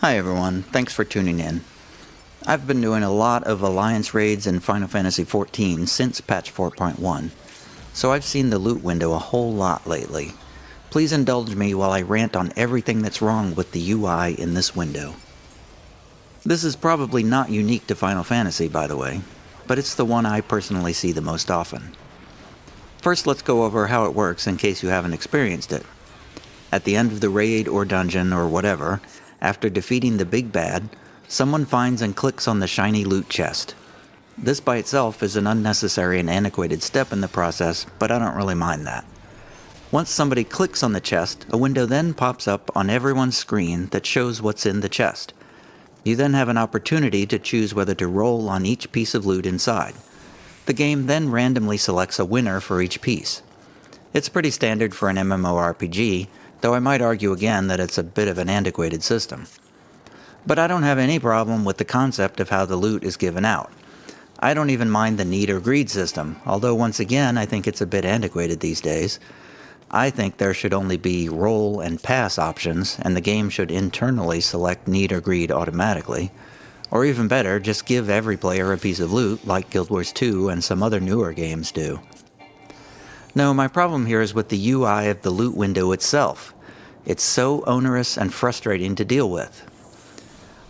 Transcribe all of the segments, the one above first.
Hi everyone, thanks for tuning in. I've been doing a lot of Alliance raids in Final Fantasy XIV since patch 4.1, so I've seen the loot window a whole lot lately. Please indulge me while I rant on everything that's wrong with the UI in this window. This is probably not unique to Final Fantasy, by the way, but it's the one I personally see the most often. First, let's go over how it works in case you haven't experienced it. At the end of the raid or dungeon or whatever, after defeating the big bad, someone finds and clicks on the shiny loot chest. This by itself is an unnecessary and antiquated step in the process, but I don't really mind that. Once somebody clicks on the chest, a window then pops up on everyone's screen that shows what's in the chest. You then have an opportunity to choose whether to roll on each piece of loot inside. The game then randomly selects a winner for each piece. It's pretty standard for an MMORPG, though I might argue again that it's a bit of an antiquated system. But I don't have any problem with the concept of how the loot is given out. I don't even mind the need or greed system, although once again I think it's a bit antiquated these days. I think there should only be roll and pass options, and the game should internally select need or greed automatically. Or even better, just give every player a piece of loot like Guild Wars 2 and some other newer games do. No, my problem here is with the UI of the loot window itself. It's so onerous and frustrating to deal with.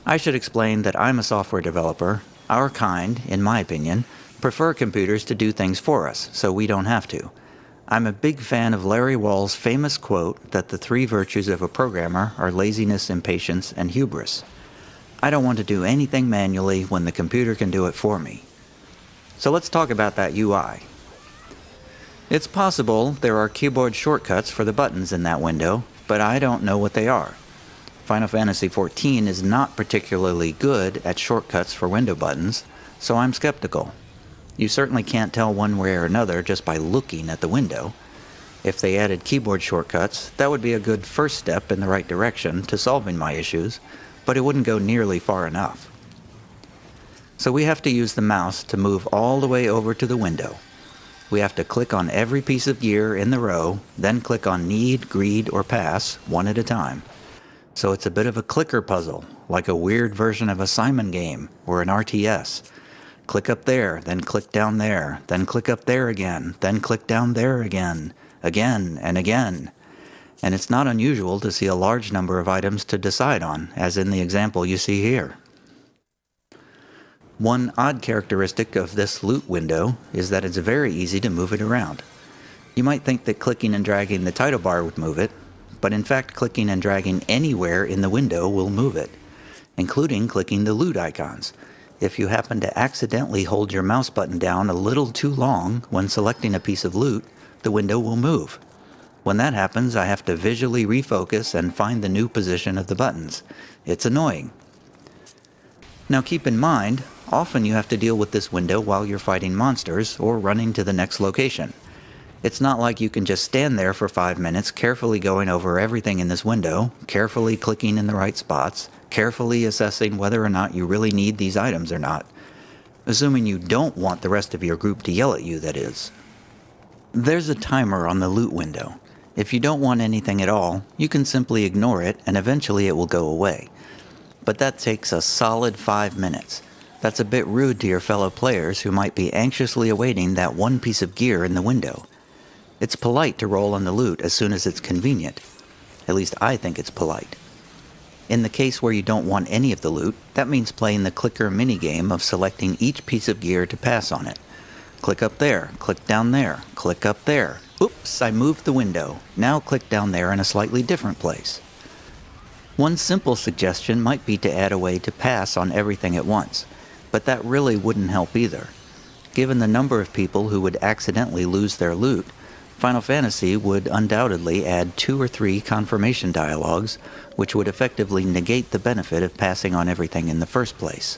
I should explain that I'm a software developer. Our kind, in my opinion, prefer computers to do things for us, so we don't have to. I'm a big fan of Larry Wall's famous quote that the three virtues of a programmer are laziness, impatience, and hubris. I don't want to do anything manually when the computer can do it for me. So let's talk about that UI. It's possible there are keyboard shortcuts for the buttons in that window, but I don't know what they are. Final Fantasy XIV is not particularly good at shortcuts for window buttons, so I'm skeptical. You certainly can't tell one way or another just by looking at the window. If they added keyboard shortcuts, that would be a good first step in the right direction to solving my issues, but it wouldn't go nearly far enough. So we have to use the mouse to move all the way over to the window. We have to click on every piece of gear in the row, then click on need, greed, or pass, one at a time. So it's a bit of a clicker puzzle, like a weird version of a Simon game or an RTS. Click up there, then click down there, then click up there again, then click down there again and again. And it's not unusual to see a large number of items to decide on, as in the example you see here. One odd characteristic of this loot window is that it's very easy to move it around. You might think that clicking and dragging the title bar would move it, but in fact clicking and dragging anywhere in the window will move it, including clicking the loot icons. If you happen to accidentally hold your mouse button down a little too long when selecting a piece of loot, the window will move. When that happens, I have to visually refocus and find the new position of the buttons. It's annoying. Now keep in mind, often you have to deal with this window while you're fighting monsters or running to the next location. It's not like you can just stand there for 5 minutes carefully going over everything in this window, carefully clicking in the right spots, carefully assessing whether or not you really need these items or not. Assuming you don't want the rest of your group to yell at you, that is. There's a timer on the loot window. If you don't want anything at all, you can simply ignore it and eventually it will go away. But that takes a solid 5 minutes. That's a bit rude to your fellow players who might be anxiously awaiting that one piece of gear in the window. It's polite to roll on the loot as soon as it's convenient. At least I think it's polite. In the case where you don't want any of the loot, that means playing the clicker minigame of selecting each piece of gear to pass on it. Click up there, click down there, click up there. Oops, I moved the window. Now click down there in a slightly different place. One simple suggestion might be to add a way to pass on everything at once, but that really wouldn't help either. Given the number of people who would accidentally lose their loot, Final Fantasy would undoubtedly add 2 or 3 confirmation dialogues, which would effectively negate the benefit of passing on everything in the first place.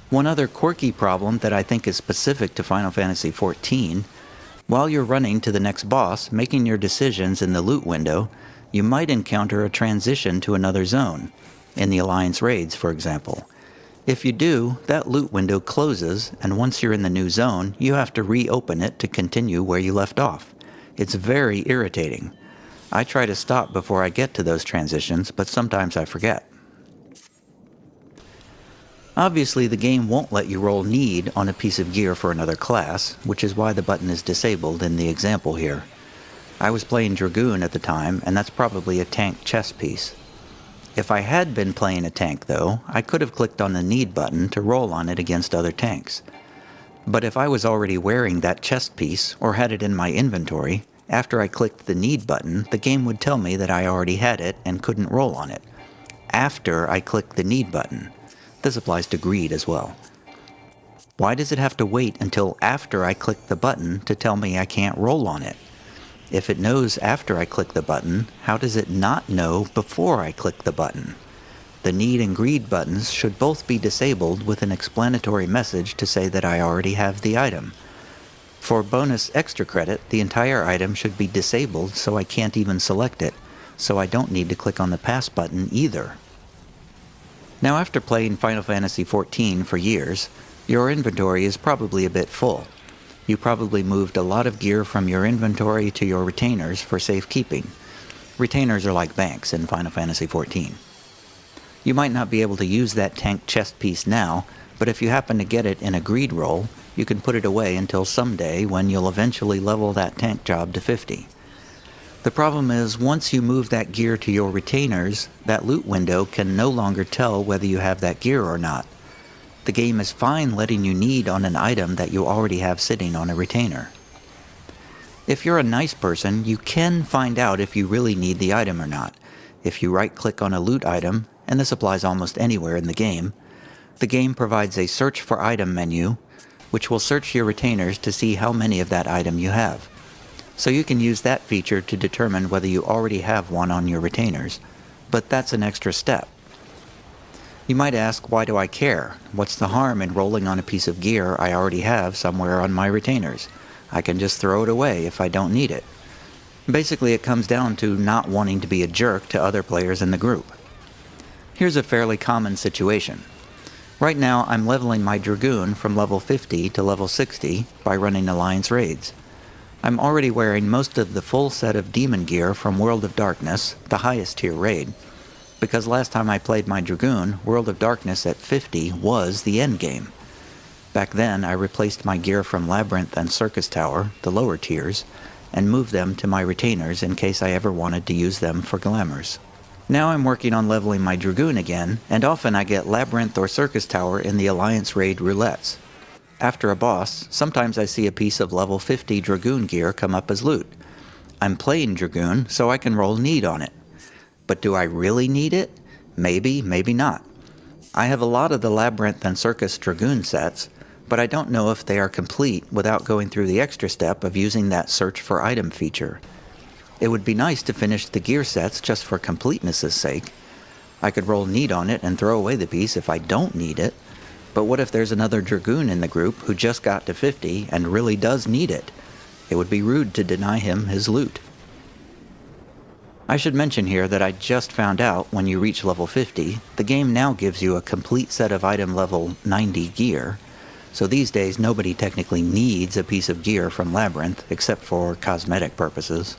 One other quirky problem that I think is specific to Final Fantasy XIV, while you're running to the next boss, making your decisions in the loot window, you might encounter a transition to another zone, in the Alliance raids, for example. If you do, that loot window closes, and once you're in the new zone, you have to reopen it to continue where you left off. It's very irritating. I try to stop before I get to those transitions, but sometimes I forget. Obviously, the game won't let you roll need on a piece of gear for another class, which is why the button is disabled in the example here. I was playing Dragoon at the time, and that's probably a tank chest piece. If I had been playing a tank, though, I could have clicked on the need button to roll on it against other tanks. But if I was already wearing that chest piece, or had it in my inventory, after I clicked the need button, the game would tell me that I already had it and couldn't roll on it. After I clicked the need button. This applies to greed as well. Why does it have to wait until after I click the button to tell me I can't roll on it? If it knows after I click the button, how does it not know before I click the button? The need and greed buttons should both be disabled with an explanatory message to say that I already have the item. For bonus extra credit, the entire item should be disabled so I can't even select it, so I don't need to click on the pass button either. Now, after playing Final Fantasy XIV for years, your inventory is probably a bit full. You probably moved a lot of gear from your inventory to your retainers for safekeeping. Retainers are like banks in Final Fantasy XIV. You might not be able to use that tank chest piece now, but if you happen to get it in a greed roll, you can put it away until someday when you'll eventually level that tank job to 50. The problem is, once you move that gear to your retainers, that loot window can no longer tell whether you have that gear or not. The game is fine letting you need on an item that you already have sitting on a retainer. If you're a nice person, you can find out if you really need the item or not. If you right-click on a loot item, and this applies almost anywhere in the game provides a search for item menu, which will search your retainers to see how many of that item you have. So you can use that feature to determine whether you already have one on your retainers, but that's an extra step. You might ask, why do I care? What's the harm in rolling on a piece of gear I already have somewhere on my retainers? I can just throw it away if I don't need it. Basically, it comes down to not wanting to be a jerk to other players in the group. Here's a fairly common situation. Right now, I'm leveling my Dragoon from level 50 to level 60 by running Alliance raids. I'm already wearing most of the full set of demon gear from World of Darkness, the highest tier raid, because last time I played my Dragoon, World of Darkness at 50 was the endgame. Back then, I replaced my gear from Labyrinth and Circus Tower, the lower tiers, and moved them to my retainers in case I ever wanted to use them for glamours. Now I'm working on leveling my Dragoon again, and often I get Labyrinth or Circus Tower in the Alliance raid roulettes. After a boss, sometimes I see a piece of level 50 Dragoon gear come up as loot. I'm playing Dragoon, so I can roll need on it. But do I really need it? Maybe, maybe not. I have a lot of the Labyrinth and Circus Dragoon sets, but I don't know if they are complete without going through the extra step of using that search for item feature. It would be nice to finish the gear sets just for completeness' sake. I could roll need on it and throw away the piece if I don't need it. But what if there's another Dragoon in the group who just got to 50 and really does need it? It would be rude to deny him his loot. I should mention here that I just found out when you reach level 50, the game now gives you a complete set of item level 90 gear. So these days nobody technically needs a piece of gear from Labyrinth except for cosmetic purposes.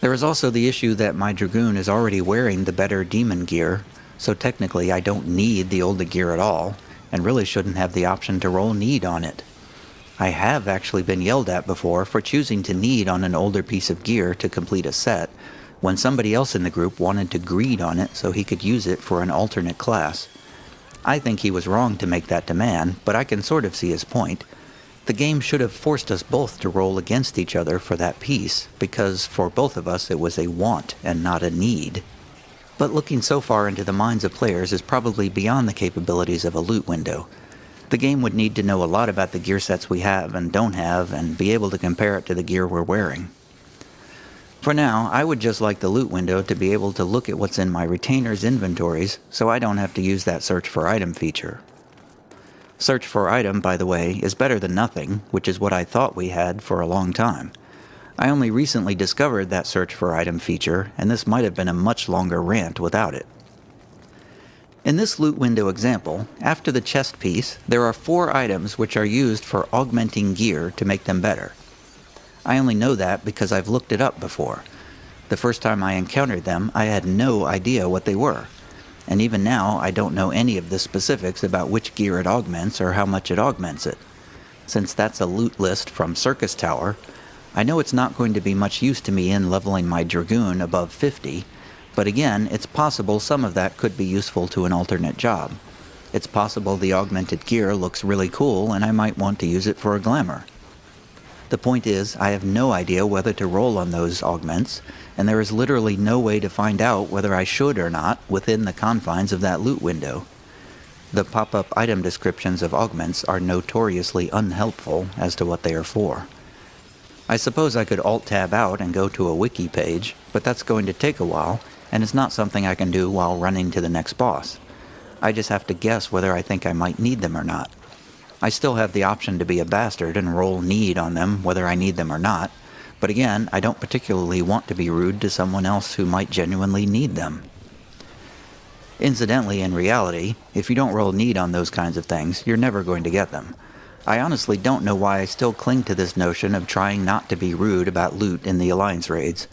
There is also the issue that my Dragoon is already wearing the better demon gear, so technically I don't need the older gear at all, and really shouldn't have the option to roll need on it. I have actually been yelled at before for choosing to need on an older piece of gear to complete a set, when somebody else in the group wanted to greed on it so he could use it for an alternate class. I think he was wrong to make that demand, but I can sort of see his point. The game should have forced us both to roll against each other for that piece, because for both of us it was a want and not a need. But looking so far into the minds of players is probably beyond the capabilities of a loot window. The game would need to know a lot about the gear sets we have and don't have, and be able to compare it to the gear we're wearing. For now, I would just like the loot window to be able to look at what's in my retainers' inventories, so I don't have to use that search for item feature. Search for item, by the way, is better than nothing, which is what I thought we had for a long time. I only recently discovered that search for item feature, and this might have been a much longer rant without it. In this loot window example, after the chest piece, there are 4 items which are used for augmenting gear to make them better. I only know that because I've looked it up before. The first time I encountered them, I had no idea what they were. and even now I don't know any of the specifics about which gear it augments or how much it augments it. Since that's a loot list from Circus Tower, I know it's not going to be much use to me in leveling my Dragoon above 50, but again, it's possible some of that could be useful to an alternate job. It's possible the augmented gear looks really cool and I might want to use it for a glamour. The point is, I have no idea whether to roll on those augments, and there is literally no way to find out whether I should or not within the confines of that loot window. The pop-up item descriptions of augments are notoriously unhelpful as to what they are for. I suppose I could Alt-Tab out and go to a wiki page, but that's going to take a while, and it's not something I can do while running to the next boss. I just have to guess whether I think I might need them or not. I still have the option to be a bastard and roll need on them whether I need them or not, but again, I don't particularly want to be rude to someone else who might genuinely need them. Incidentally, in reality, if you don't roll need on those kinds of things, you're never going to get them. I honestly don't know why I still cling to this notion of trying not to be rude about loot in the Alliance raids.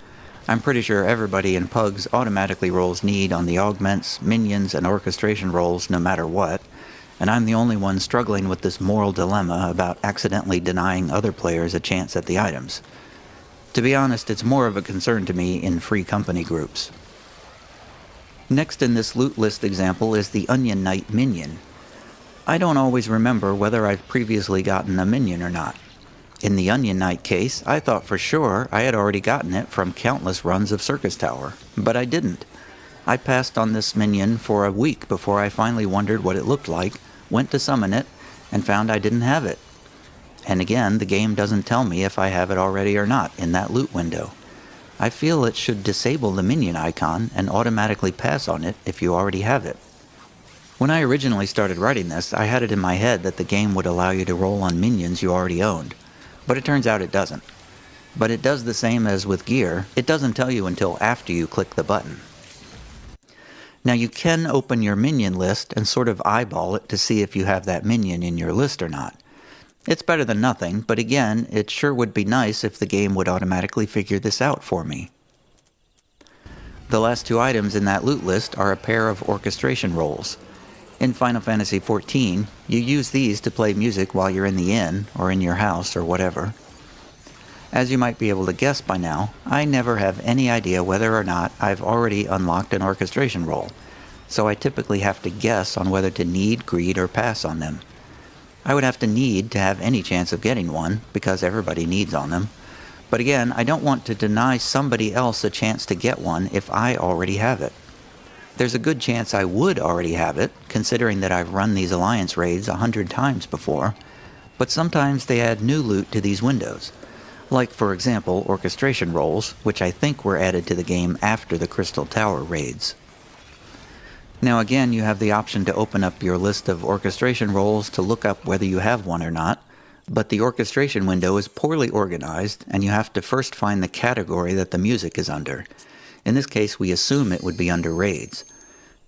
I'm pretty sure everybody in Pugs automatically rolls need on the augments, minions, and orchestration roles no matter what, and I'm the only one struggling with this moral dilemma about accidentally denying other players a chance at the items. To be honest, it's more of a concern to me in free company groups. Next in this loot list example is the Onion Knight minion. I don't always remember whether I've previously gotten a minion or not. In the Onion Knight case, I thought for sure I had already gotten it from countless runs of Circus Tower, but I didn't. I passed on this minion for a week before I finally wondered what it looked like, went to summon it, and found I didn't have it. And again, the game doesn't tell me if I have it already or not in that loot window. I feel it should disable the minion icon and automatically pass on it if you already have it. When I originally started writing this, I had it in my head that the game would allow you to roll on minions you already owned, but it turns out it doesn't. But it does the same as with gear, it doesn't tell you until after you click the button. Now you can open your minion list and sort of eyeball it to see if you have that minion in your list or not. It's better than nothing, but again, it sure would be nice if the game would automatically figure this out for me. The last two items in that loot list are a pair of orchestration roles. In Final Fantasy XIV, you use these to play music while you're in the inn, or in your house, or whatever. As you might be able to guess by now, I never have any idea whether or not I've already unlocked an orchestration role, so I typically have to guess on whether to need, greed, or pass on them. I would have to need to have any chance of getting one, because everybody needs on them. But again, I don't want to deny somebody else a chance to get one if I already have it. There's a good chance I would already have it, considering that I've run these Alliance raids 100 times before, but sometimes they add new loot to these windows. Like, for example, orchestration roles, which I think were added to the game after the Crystal Tower raids. Now again, you have the option to open up your list of orchestration roles to look up whether you have one or not, but the orchestration window is poorly organized, and you have to first find the category that the music is under. In this case, we assume it would be under raids.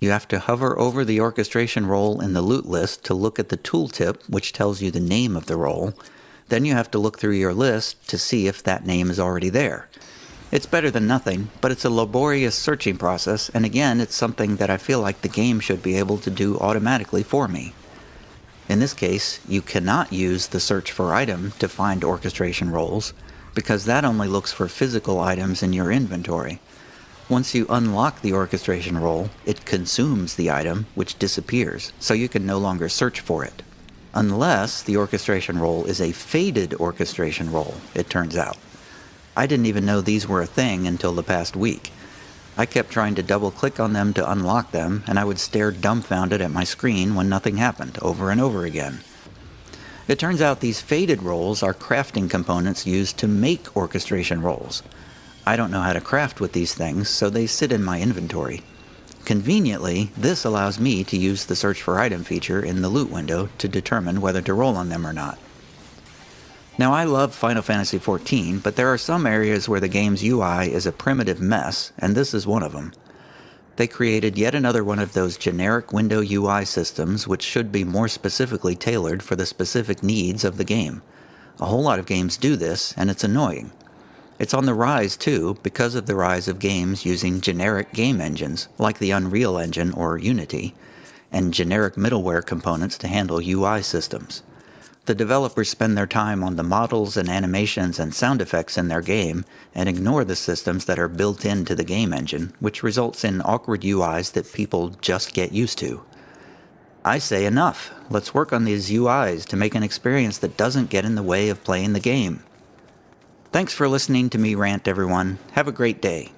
You have to hover over the orchestration role in the loot list to look at the tooltip, which tells you the name of the role. Then you have to look through your list to see if that name is already there. It's better than nothing, but it's a laborious searching process, and again, it's something that I feel like the game should be able to do automatically for me. In this case, you cannot use the search for item to find orchestration roles, because that only looks for physical items in your inventory. Once you unlock the orchestration role, it consumes the item, which disappears, so you can no longer search for it. Unless the orchestration role is a faded orchestration role, it turns out. I didn't even know these were a thing until the past week. I kept trying to double-click on them to unlock them, and I would stare dumbfounded at my screen when nothing happened, over and over again. It turns out these faded roles are crafting components used to make orchestration roles. I don't know how to craft with these things, so they sit in my inventory. Conveniently, this allows me to use the search for item feature in the loot window to determine whether to roll on them or not. Now I love Final Fantasy XIV, but there are some areas where the game's UI is a primitive mess, and this is one of them. They created yet another one of those generic window UI systems which should be more specifically tailored for the specific needs of the game. A whole lot of games do this, and it's annoying. It's on the rise, too, because of the rise of games using generic game engines, like the Unreal Engine or Unity, and generic middleware components to handle UI systems. The developers spend their time on the models and animations and sound effects in their game and ignore the systems that are built into the game engine, which results in awkward UIs that people just get used to. I say enough. Let's work on these UIs to make an experience that doesn't get in the way of playing the game. Thanks for listening to me rant, everyone. Have a great day.